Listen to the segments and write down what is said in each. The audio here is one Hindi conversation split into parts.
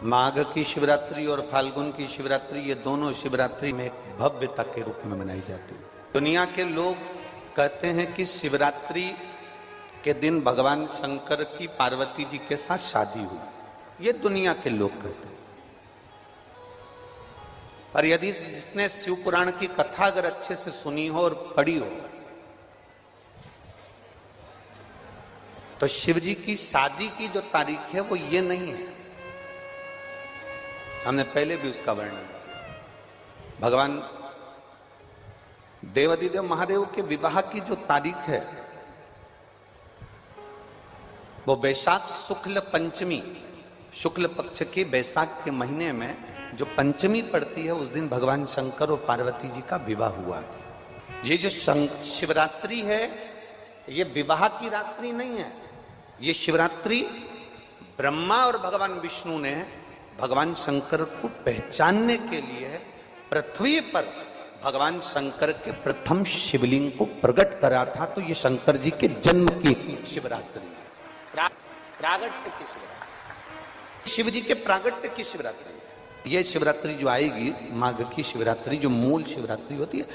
माघ की शिवरात्रि और फाल्गुन की शिवरात्रि, ये दोनों शिवरात्रि में एक भव्यता के रूप में मनाई जाती है। दुनिया के लोग कहते हैं कि शिवरात्रि के दिन भगवान शंकर की पार्वती जी के साथ शादी हुई, ये दुनिया के लोग कहते हैं। पर यदि जिसने शिव पुराण की कथा अगर अच्छे से सुनी हो और पढ़ी हो, तो शिव जी की शादी की जो तारीख है वो ये नहीं है। हमने पहले भी उसका वर्णन, भगवान देवाधिदेव महादेव के विवाह की जो तारीख है वो बैसाख शुक्ल पंचमी, शुक्ल पक्ष के बैसाख के महीने में जो पंचमी पड़ती है, उस दिन भगवान शंकर और पार्वती जी का विवाह हुआ। ये जो शिवरात्रि है ये विवाह की रात्रि नहीं है। ये शिवरात्रि ब्रह्मा और भगवान विष्णु ने भगवान शंकर को पहचानने के लिए पृथ्वी पर भगवान शंकर के प्रथम शिवलिंग को प्रकट करा था। तो ये शंकर जी के जन्म की शिवरात्रि, प्रागट्य की शिवरात्रि, शिव जी के प्रागट्य की शिवरात्रि। ये शिवरात्रि जो आएगी, माघ की शिवरात्रि, जो मूल शिवरात्रि होती है,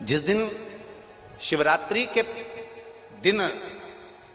जिस दिन शिवरात्रि के दिन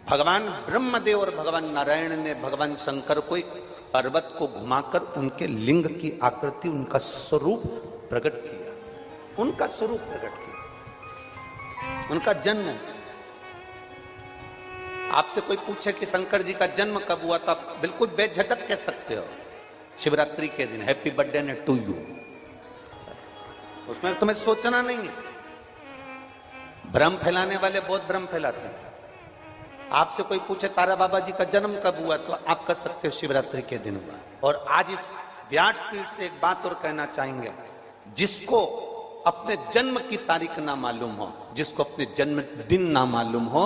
भगवान ब्रह्मदेव और भगवान नारायण ने भगवान शंकर को एक पर्वत को घुमाकर उनके लिंग की आकृति, उनका स्वरूप प्रकट किया, उनका स्वरूप प्रकट किया, उनका जन्म। आपसे कोई पूछे कि शंकर जी का जन्म कब हुआ, तो आप बिल्कुल बेझिझक कह सकते हो शिवरात्रि के दिन, हैप्पी बर्थडे ने टू यू। उसमें तुम्हें सोचना नहीं है। भ्रम फैलाने वाले बहुत भ्रम फैलाते हैं। आपसे कोई पूछे तारा बाबा जी का जन्म कब हुआ, तो आप कह सकते हो शिवरात्रि के दिन हुआ। और आज इस व्यासपीठ से एक बात और कहना चाहेंगे, जिसको अपने जन्म की तारीख ना मालूम हो, जिसको अपने जन्म दिन ना मालूम हो,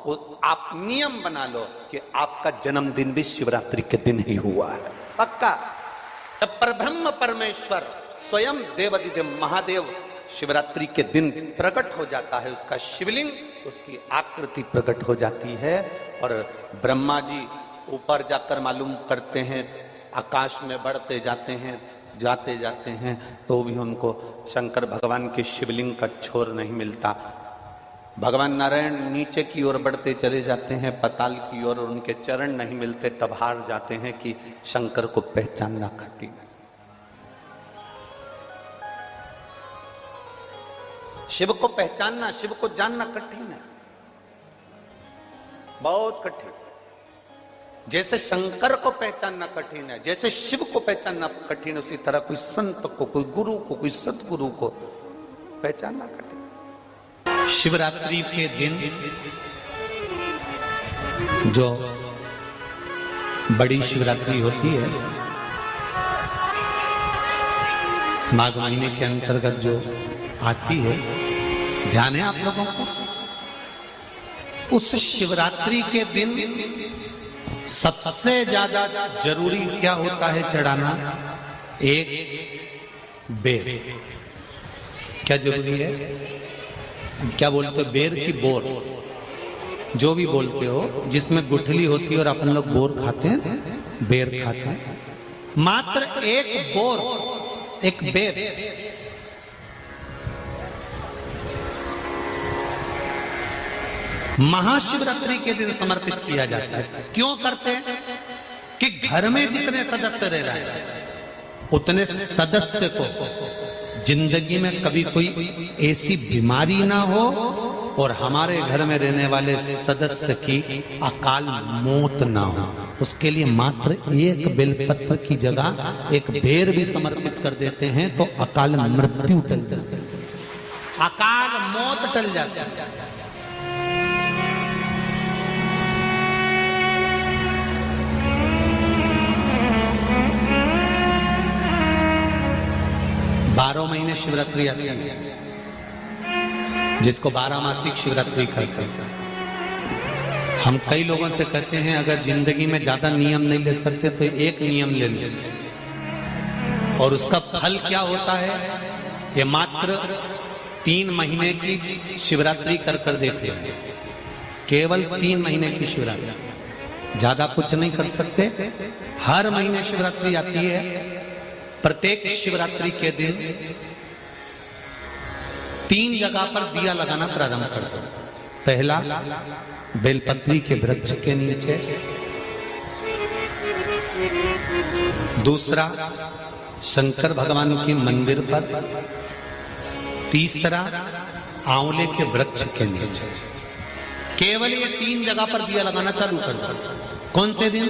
वो आप नियम बना लो कि आपका जन्मदिन भी शिवरात्रि के दिन ही हुआ है, पक्का। जब परब्रह्म परमेश्वर स्वयं देवाधिदेव महादेव शिवरात्रि के दिन प्रकट हो जाता है, उसका शिवलिंग, उसकी आकृति प्रकट हो जाती है। और ब्रह्मा जी ऊपर जाकर मालूम करते हैं, आकाश में बढ़ते जाते हैं, तो भी उनको शंकर भगवान के शिवलिंग का छोर नहीं मिलता। भगवान नारायण नीचे की ओर बढ़ते चले जाते हैं, पाताल की ओर, और उनके चरण नहीं मिलते, तब हार जाते हैं कि शंकर को पहचानना कठिन है। शिव को पहचानना, शिव को जानना कठिन है, बहुत कठिन। जैसे शंकर को पहचानना कठिन है, जैसे शिव को पहचानना कठिन है, उसी तरह कोई संत को, कोई गुरु को, कोई सतगुरु को पहचानना कठिन। शिवरात्रि के दिन जो बड़ी शिवरात्रि होती है, माघ महीने के अंतर्गत जो आती है, ध्यान है आप लोगों को, उस शिवरात्रि के दिन सबसे ज्यादा जरूरी क्या होता है चढ़ाना? एक बेर। क्या जरूरी है? क्या बोलते हो? बेर की बोर, जो भी बोलते हो, जिसमें गुठली होती है और अपन लोग बोर खाते हैं, बेर खाते हैं। मात्र एक बोर, एक बेर महाशिवरात्रि के दिन समर्पित किया जाता है। क्यों करते हैं? कि घर में जितने सदस्य रह रहे हैं, उतने सदस्य को जिंदगी में कभी कोई ऐसी बीमारी ना हो और हमारे घर में रहने वाले सदस्य की अकाल मौत ना हो। उसके लिए मात्र एक बेलपत्र की जगह एक बेर भी समर्पित कर देते हैं तो अकाल मृत्यु टल जाती है, अकाल मौत टल जाती है। 12 महीने शिवरात्रि आती है, जिसको 12 मासिक शिवरात्रि कहते हैं। हम कई लोगों से कहते हैं अगर जिंदगी में ज्यादा नियम नहीं ले सकते तो एक नियम ले लो, और उसका फल क्या होता है? ये मात्र 3 महीने की शिवरात्रि कर देते हैं, केवल 3 महीने की शिवरात्रि। ज्यादा कुछ नहीं कर सकते। हर महीने शिवरात्रि आती है। प्रत्येक शिवरात्रि के दिन 3 जगह पर दिया लगाना प्रारंभ कर दो। पहला, बेलपत्री के वृक्ष के नीचे। दूसरा, शंकर भगवान के मंदिर पर। तीसरा, आंवले के वृक्ष के नीचे। केवल ये 3 जगह पर दिया लगाना चालू कर दो। कौन से दिन?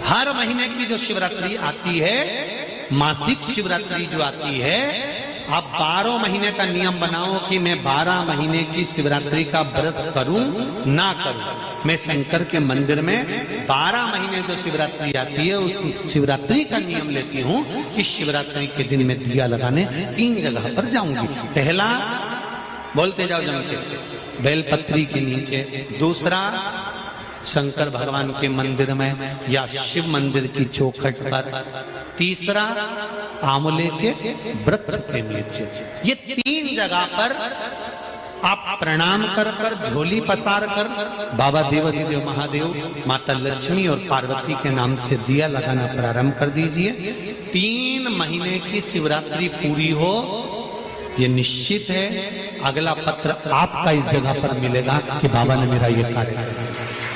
हर महीने की जो शिवरात्रि आती है, मासिक शिवरात्रि जो आती है, आप 12 महीने का नियम बनाओ कि मैं 12 महीने की शिवरात्रि का व्रत करूं ना करूं। मैं शंकर के मंदिर में 12 महीने जो शिवरात्रि आती है, उस शिवरात्रि का नियम लेती हूं कि शिवरात्रि के दिन मैं दिया लगाने 3 जगह पर जाऊंगी। पहला, बोलते जाओ जम के, बेलपत्री के नीचे। दूसरा, शंकर भगवान के मंदिर में या शिव मंदिर की चौखट पर। तीसरा, आंवले के वृक्ष के नीचे। ये 3 जगह पर आप प्रणाम कर कर, झोली पसार कर बाबा देवाधिदेव महादेव, माता लक्ष्मी और पार्वती के नाम से दिया लगाना प्रारंभ कर दीजिए। 3 महीने की शिवरात्रि पूरी हो, ये निश्चित है अगला पत्र आपका इस जगह पर मिलेगा कि बाबा ने मेरा ये कार्य किया।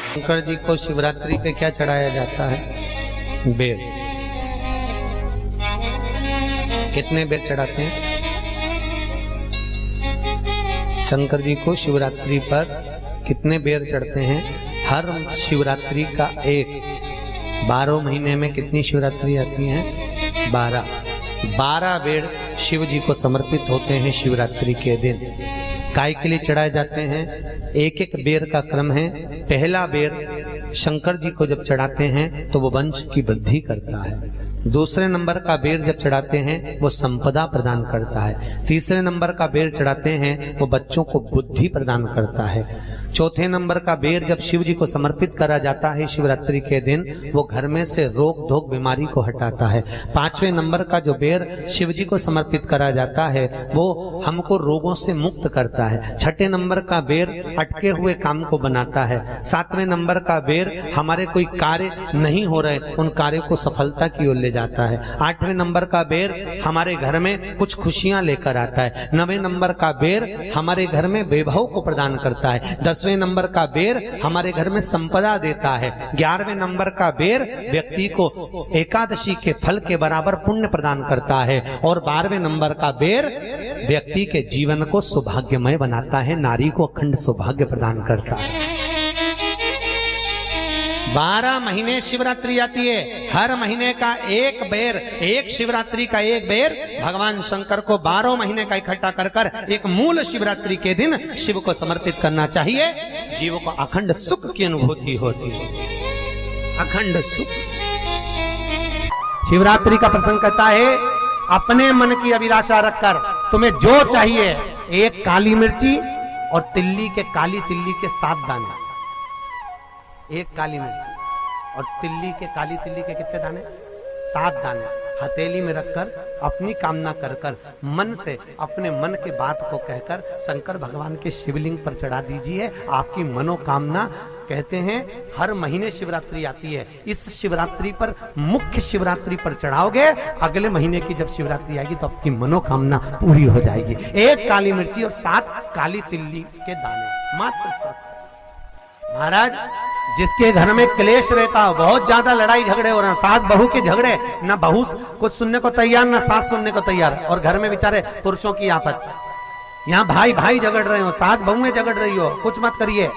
शंकर जी को शिवरात्रि पे क्या चढ़ाया जाता है? बेर। कितने बेर चढ़ाते हैं? शंकर जी को शिवरात्रि पर कितने बेर चढ़ते हैं? हर शिवरात्रि का एक। 12 महीने में कितनी शिवरात्रि आती हैं? 12 बेर शिव जी को समर्पित होते हैं शिवरात्रि के दिन। काय के लिए चढ़ाए जाते हैं? एक एक बेर का क्रम है। पहला बेर शंकर जी को जब चढ़ाते हैं तो वो वंश की वृद्धि करता है। दूसरे नंबर का बेर जब चढ़ाते हैं वो संपदा प्रदान करता है। तीसरे नंबर का बेर चढ़ाते हैं वो बच्चों को बुद्धि प्रदान करता है। चौथे नंबर का बेर जब शिव जी को समर्पित करा जाता है शिवरात्रि के दिन, वो घर में से रोग धोक बीमारी को हटाता है। 5वें नंबर का जो बेर शिव जी को समर्पित करा जाता है वो हमको रोगों से मुक्त करता है। 6ठे नंबर का बेर अटके हुए काम को बनाता है। 7वें नंबर का बेर हमारे कोई कार्य नहीं हो रहे उन कार्यों को सफलता की ओर ले जाता है। 8वें नंबर का बेर हमारे घर में कुछ खुशियां लेकर आता है। 9वें नंबर का बेर हमारे घर में वैभव को प्रदान करता है। 10वें नंबर का बेर हमारे घर में संपदा देता है। 11वें नंबर का बेर व्यक्ति को एकादशी के फल के बराबर पुण्य प्रदान करता है। और 12वें नंबर का बेर व्यक्ति के जीवन को सौभाग्यमय बनाता है, नारी को अखंड सौभाग्य प्रदान करता है। 12 महीने शिवरात्रि आती है। हर महीने का एक बेर, एक शिवरात्रि का एक बेर भगवान शंकर को 12 महीने का इकट्ठा कर कर एक मूल शिवरात्रि के दिन शिव को समर्पित करना चाहिए। जीव को अखंड सुख की अनुभूति होती है, अखंड सुख। शिवरात्रि का प्रसंग कहता है अपने मन की अभिलाषा रखकर तुम्हें जो चाहिए, एक काली मिर्ची और तिल्ली के, काली तिल्ली के 7 दाने। एक काली मिर्ची और तिल्ली के, काली तिल्ली के कितने दाने? 7 दाने हथेली में रखकर अपनी कामना कर कर मन से अपने मन के बात को कहकर शंकर भगवान के शिवलिंग पर चढ़ा दीजिए। आपकी मनोकामना, कहते हैं हर महीने शिवरात्रि आती है, इस शिवरात्रि पर, मुख्य शिवरात्रि पर चढ़ाओगे, अगले महीने की जब शिवरात्रि आएगी तो आपकी मनोकामना पूरी हो जाएगी। एक काली मिर्ची और 7 काली तिल्ली के दाने, मात्र 7। महाराज, जिसके घर में क्लेश रहता हो, बहुत ज्यादा लड़ाई झगड़े हो रहे हैं, सास बहू के झगड़े, ना बहू कुछ सुनने को तैयार ना सास सुनने को तैयार, और घर में बेचारे पुरुषों की आफत, यहाँ भाई भाई झगड़ रहे हो, सास बहुएं झगड़ रही हो, कुछ मत करिए।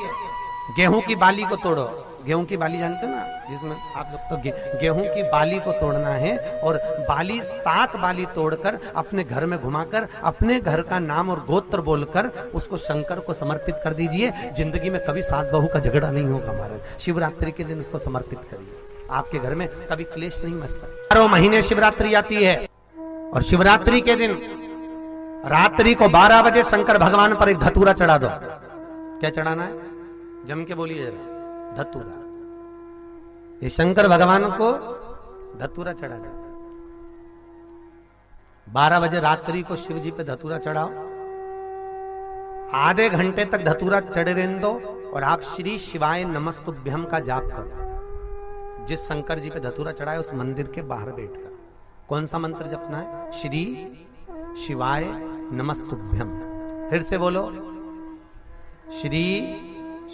गेहूं की बाली को तोड़ो। गेहूं की बाली जानते ना, जिसमें आप लोग तो गेहूं की बाली को तोड़ना है, और बाली 7 बाली तोड़कर अपने घर में घुमाकर अपने घर का नाम और गोत्र बोलकर उसको शंकर को समर्पित कर दीजिए। जिंदगी में कभी सास बहू का झगड़ा नहीं होगा। हमारे शिवरात्रि के दिन उसको समर्पित करिए, आपके घर में कभी क्लेश नहीं मच सकता। 12 महीने शिवरात्रि आती है, और शिवरात्रि के दिन रात्रि को 12 बजे शंकर भगवान पर एक धतूरा चढ़ा दो। क्या चढ़ाना है? जम के बोलिए जरा। धतूरा। ये शंकर भगवान को धतूरा चढ़ा दो। 12 बजे रात्रि को शिव जी पे धतूरा चढ़ाओ। आधे घंटे तक धतूरा चढ़े रहने दो। और आप श्री शिवाय नमस्तुभ्यम का जाप करो। जिस शंकर जी पे धतूरा चढ़ाए उस मंदिर के बाहर बैठकर कौन सा मंत्र जपना है? श्री शिवाय नमस्तुभ्यम। फिर से बोलो, श्री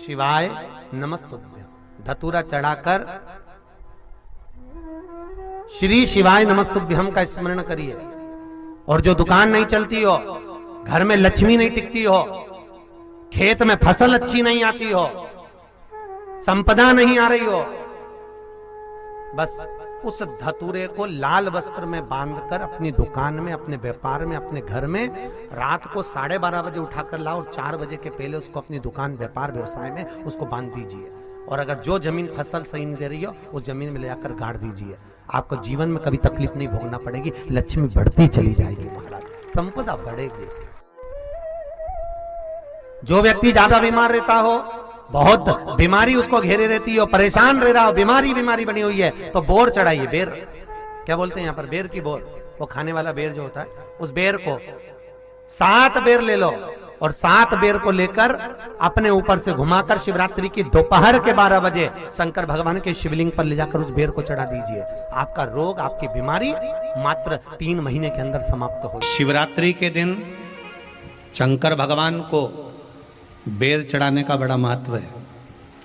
शिवाय नमस्तुभ्यम। धतूरा चढ़ाकर श्री शिवाय नमस्तुभ्यम का स्मरण करिए। और जो दुकान नहीं चलती हो, घर में लक्ष्मी नहीं टिकती हो, खेत में फसल अच्छी नहीं आती हो, संपदा नहीं आ रही हो, बस उस धतूरे को लाल वस्त्र में बांधकर अपनी दुकान में, अपने व्यापार में, अपने घर में रात को 12:30 बजे उठाकर लाओ और 4 बजे के पहले उसको अपनी दुकान, व्यापार, व्यवसाय में उसको बांध दीजिए। और अगर जो जमीन फसल सही नहीं दे रही हो उस जमीन में ले जाकर गाड़ दीजिए। आपको जीवन में कभी तकलीफ नहीं भोगना पड़ेगी, लक्ष्मी बढ़ती चली जाएगी महाराज, संपदा बढ़ेगी। जो व्यक्ति ज्यादा बीमार रहता हो, बहुत बीमारी उसको घेरे रहती हो, परेशान रह रहा हो, बीमारी बनी हुई है, तो बोर चढ़ाइए। बेर क्या बोलते हैं यहाँ पर? बेर की बोर, वो खाने वाला बेर जो होता है, उस बेर को 7 बेर ले लो और 7 बेर को लेकर अपने ऊपर से घुमाकर शिवरात्रि की दोपहर के 12 बजे शंकर भगवान के शिवलिंग पर ले जाकर उस बेर को चढ़ा दीजिए। आपका रोग, आपकी बीमारी मात्र 3 महीने के अंदर समाप्त हो। शिवरात्रि के दिन शंकर भगवान को बेर चढ़ाने का बड़ा महत्व है।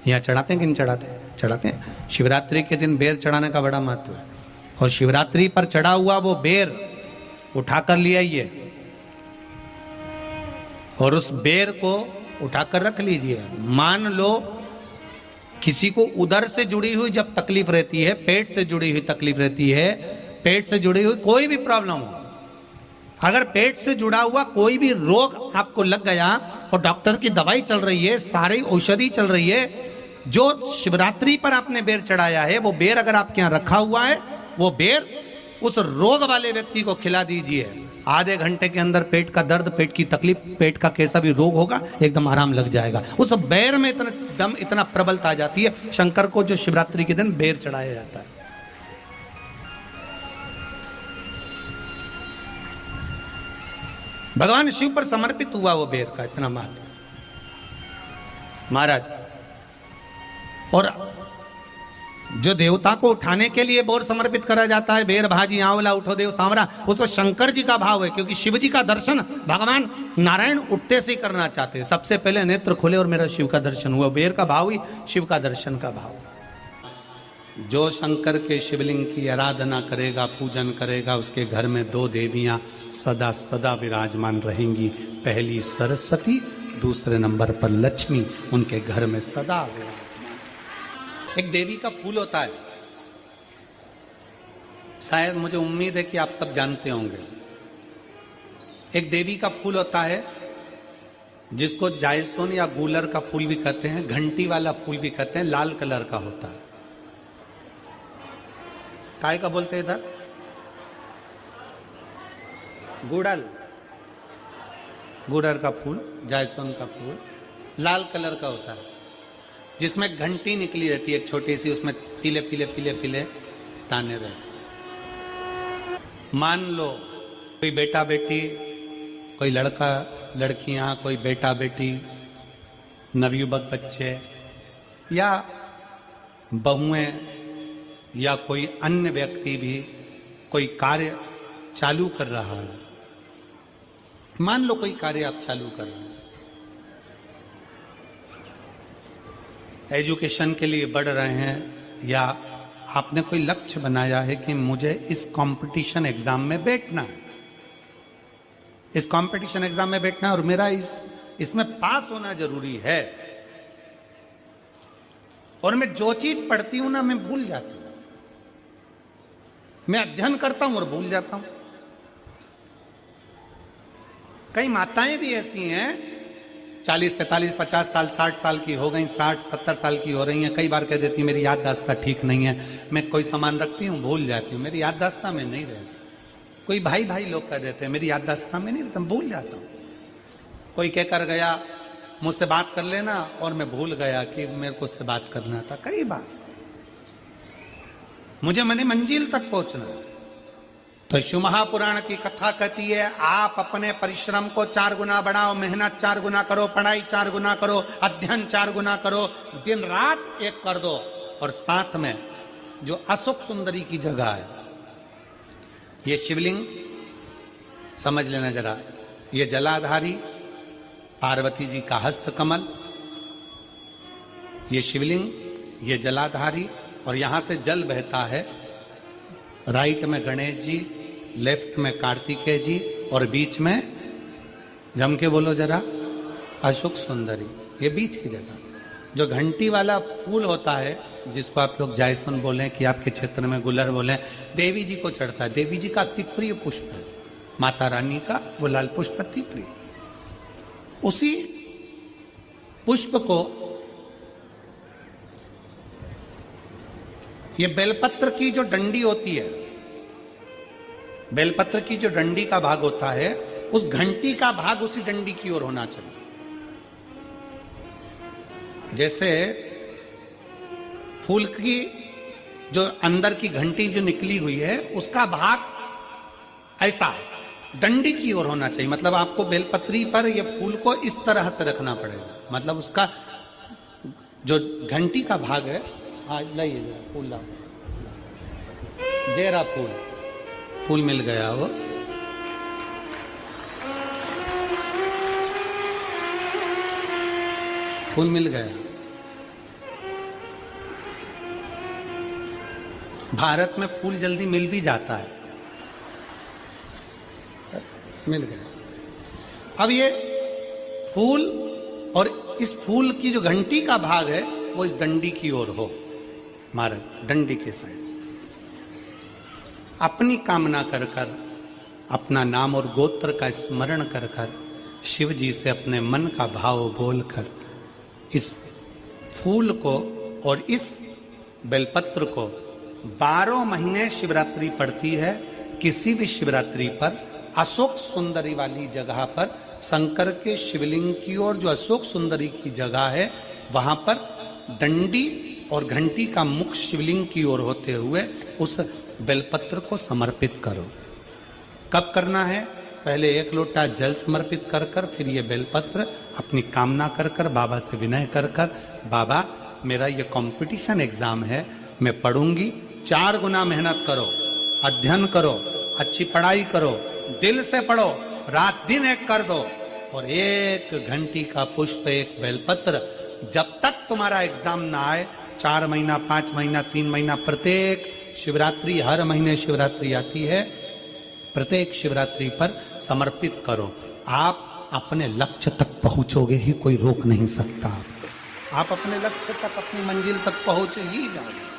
यहाँ चढ़ाते हैं कि नहीं चढ़ाते? चढ़ाते हैं। शिवरात्रि के दिन बेर चढ़ाने का बड़ा महत्व है। और शिवरात्रि पर चढ़ा हुआ वो बेर उठाकर ले आइए और उस बेर को उठाकर रख लीजिए। मान लो किसी को उदर से जुड़ी हुई जब तकलीफ रहती है, पेट से जुड़ी हुई तकलीफ रहती है, पेट से जुड़ी हुई कोई भी प्रॉब्लम हो, अगर पेट से जुड़ा हुआ कोई भी रोग आपको लग गया और डॉक्टर की दवाई चल रही है, सारी औषधि चल रही है, जो शिवरात्रि पर आपने बेर चढ़ाया है वो बेर अगर आपके यहाँ रखा हुआ है, वो बेर उस रोग वाले व्यक्ति को खिला दीजिए। आधे घंटे के अंदर पेट का दर्द, पेट की तकलीफ, पेट का कैसा भी रोग होगा एकदम आराम लग जाएगा। उस बेर में इतना दम, इतना प्रबलता आ जाती है शंकर को, जो शिवरात्रि के दिन बेर चढ़ाया जाता है। भगवान शिव पर समर्पित हुआ वो बेर का इतना महत्व महाराज। और जो देवता को उठाने के लिए बोर समर्पित करा जाता है, बेर भाजी आंवला उठो देव सांवरा, उसको शंकर जी का भाव है, क्योंकि शिव जी का दर्शन भगवान नारायण उठते से ही करना चाहते हैं। सबसे पहले नेत्र खोले और मेरा शिव का दर्शन हुआ। बेर का भाव ही शिव का दर्शन का भाव। जो शंकर के शिवलिंग की आराधना करेगा, पूजन करेगा, उसके घर में 2 देवियां सदा सदा विराजमान रहेंगी। पहली सरस्वती, दूसरे नंबर पर लक्ष्मी उनके घर में सदा विराजमान। एक देवी का फूल होता है, शायद मुझे उम्मीद है कि आप सब जानते होंगे। एक देवी का फूल होता है जिसको जायसोन या गूलर का फूल भी कहते हैं, घंटी वाला फूल भी कहते हैं, लाल कलर का होता है। काय का बोलते हैं इधर? गुड़ल, गुड़र का फूल, जायसोन का फूल लाल कलर का होता है, जिसमें घंटी निकली रहती है एक छोटी सी, उसमें पीले पीले पीले पीले ताने रहते। मान लो कोई बेटा बेटी, कोई लड़का लड़कियां, कोई बेटा बेटी, नवयुवक बच्चे या बहुएं या कोई अन्य व्यक्ति भी कोई कार्य चालू कर रहा है। मान लो कोई कार्य आप चालू कर रहे हैं, एजुकेशन के लिए बढ़ रहे हैं, या आपने कोई लक्ष्य बनाया है कि मुझे इस कंपटीशन एग्जाम में बैठना है, इस कंपटीशन एग्जाम में बैठना है और मेरा इसमें पास होना जरूरी है। और मैं जो चीज पढ़ती हूं ना, मैं भूल जाती हूं। मैं अध्ययन करता हूं और भूल जाता हूं। कई माताएं भी ऐसी हैं, 40, 45, 50 साल, 60 साल की हो गई, 60, 70 साल की हो रही हैं। कई बार कह देती हैं मेरी याददाश्त ठीक नहीं है, मैं कोई सामान रखती हूँ भूल जाती हूँ, मेरी याददाश्त में नहीं रहती। कोई भाई भाई लोग कह देते हैं मेरी याददाश्त में नहीं रहता, भूल जाता हूँ। कोई कहकर गया मुझसे बात कर लेना और मैं भूल गया कि मेरे को उससे बात करना था। कई बार मुझे मने मंजिल तक पहुंचना है, तो शिव महापुराण की कथा कहती है आप अपने परिश्रम को 4 गुना बढ़ाओ, मेहनत 4 गुना करो, पढ़ाई 4 गुना करो, अध्ययन 4 गुना करो, दिन रात एक कर दो। और साथ में जो अशोक सुंदरी की जगह है, ये शिवलिंग समझ लेना जरा, ये जलाधारी पार्वती जी का हस्त कमल, ये शिवलिंग, ये जलाधारी, और यहां से जल बहता है। राइट में गणेश जी, लेफ्ट में कार्तिकेय जी, और बीच में जम के बोलो जरा अशोक सुंदरी। ये बीच की जगह जो घंटी वाला फूल होता है, जिसको आप लोग जायसन बोलें कि आपके क्षेत्र में गुलर बोलें, देवी जी को चढ़ता है। देवी जी का अति प्रिय पुष्प है, माता रानी का वो लाल पुष्प अति प्रिय। उसी पुष्प को ये बेलपत्र की जो डंडी होती है, बेलपत्र की जो डंडी का भाग होता है, उस घंटी का भाग उसी डंडी की ओर होना चाहिए। जैसे फूल की जो अंदर की घंटी जो निकली हुई है, उसका भाग ऐसा डंडी की ओर होना चाहिए। मतलब आपको बेलपत्री पर ये फूल को इस तरह से रखना पड़ेगा। मतलब उसका जो घंटी का भाग है, हाँ लाइए फूल लाओ, जेरा फूल मिल गया वो। फूल मिल गया। भारत में फूल जल्दी मिल भी जाता है, मिल गया। अब ये फूल और इस फूल की जो घंटी का भाग है वो इस डंडी की ओर हो, हमारे डंडी के साइड। अपनी कामना कर कर, अपना नाम और गोत्र का स्मरण कर कर, शिव जी से अपने मन का भाव बोलकर इस फूल को और इस बेलपत्र को 12 महीने शिवरात्रि पड़ती है। किसी भी शिवरात्रि पर अशोक सुंदरी वाली जगह पर, शंकर के शिवलिंग की ओर जो अशोक सुंदरी की जगह है, वहां पर डंडी और घंटी का मुख शिवलिंग की ओर होते हुए उस बेलपत्र को समर्पित करो। कब करना है? पहले 1 लोटा जल समर्पित कर कर, फिर ये बेलपत्र अपनी कामना कर कर, बाबा से विनय कर कर, बाबा मेरा ये कंपटीशन एग्जाम है, मैं पढ़ूंगी, 4 गुना मेहनत करो, अध्ययन करो, अच्छी पढ़ाई करो, दिल से पढ़ो, रात दिन एक कर दो, और 1 घंटी का पुष्प, 1 बेलपत्र, जब तक तुम्हारा एग्जाम ना आए, 4 महीना, 5 महीना, 3 महीना, प्रत्येक शिवरात्रि, हर महीने शिवरात्रि आती है, प्रत्येक शिवरात्रि पर समर्पित करो। आप अपने लक्ष्य तक पहुंचोगे ही, कोई रोक नहीं सकता। आप अपने लक्ष्य तक, अपनी मंजिल तक पहुंच ही जाओगे।